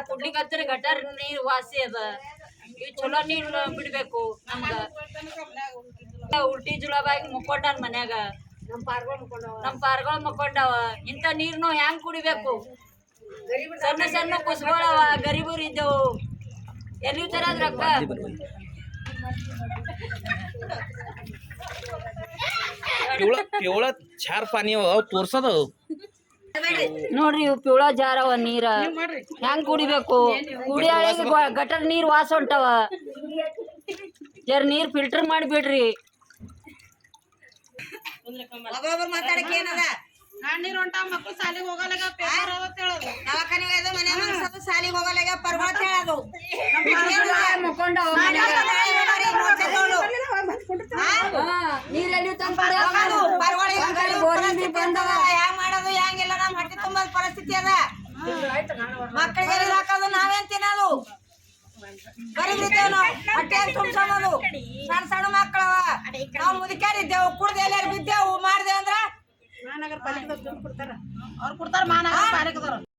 ಕುಡ್ಲಿಕ್ ಹತ್ತಿರ ಗಟಾರ್ ನೀರ್ ವಾಸಿ ಅದ. ಈ ಚಲೋ ನೀರ್ ಬಿಡ್ಬೇಕು ನಮ್ಗ. ಉಲ್ಟಿ ಜುಳಾಬಾಗಿ ಮುಕ್ಕೊಂಡಾನ ಮನ್ಯಾಗ, ನಮ್ ಪಾರ್ಗಳು ಮುಕ್ಕೊಂಡಾವ. ಇಂಥ ನೀರ್ನು ಹ್ಯಾಂಗ್ ಕುಡಿಬೇಕು? ಸಣ್ಣ ಸಣ್ಣ ಕುಸ್ಕೊಳವ, ಗರೀಬರು ಇದ್ದೆವು, ಎಲ್ಲಿ ತರದ್ ರೊಕ್ಕ? पिवळा चार पाणी तोर्सद ನೋಡ್ರಿ ಇವ್ ಪಿವಳ ಜಾರವ ನೀರ ಹೆಂಗ್ ಕುಡಿಬೇಕು? ಕುಡಿಯಾಳಿಗೆ ಗಟರ್ ನೀರ್ ವಾಸ ಹೊಂಟವ. ಜರ ನೀರ್ ಫಿಲ್ಟರ್ ಮಾಡಿಬಿಡ್ರಿ. ನೀರ್ ಹೊಂಟಾವ, ಮಕ್ಳು ಸಾಲಿಗೆ ಹೋಗಲಾಗ, ಪೇಪರ್ ಓದತ್ ಹೇಳೋದು, ದವಾಖಾನೆ ಹೋಗೋದು, ಮನೆ ಮನ್ಸದು, ಸಾಲಿಗೆ ಹೋಗಲಾಗ, ಪರ್ವತ ಹೇಳೋದು. ನೀರಲ್ಲಿ ಹ್ಯಾಂಗ್ ಮಾಡೋದು ಹ್ಯಾಂಗಿಲ್ಲ? ನಮ್ ಹೊಟ್ಟೆ ತುಂಬದ ಪರಿಸ್ಥಿತಿ ಅದ. ಮಕ್ಕಳಿಗೆ ಹಾಕೋದು, ನಾವೇನ್ ತಿನ್ನೋದು? ಗರೀಬ್ರಿದ್ದೇವ್ ನಾವು, ಹೊಟ್ಟೆ ತುಂಬ್ಸೋದು. ಸಣ್ಣ ಸಣ್ಣ ಮಕ್ಕಳವ, ನಾವು ಮುದುಕ್ಯಾರಿದ್ದೇವು, ಕುಡ್ದು ಎಲ್ಲಾರು ಬಿದ್ದೇವು, ಮಾಡ್ದೇವ್ ಅಂದ್ರ ಮಹಾನಗರ ಪಾಲಿಕೆದವ್ರು ದುಡ್ಡು ಕೊಡ್ತಾರ, ಅವ್ರು ಕೊಡ್ತಾರ ಮಹಾನಗರ ಪಾಲಿಕೆದವ್ರು.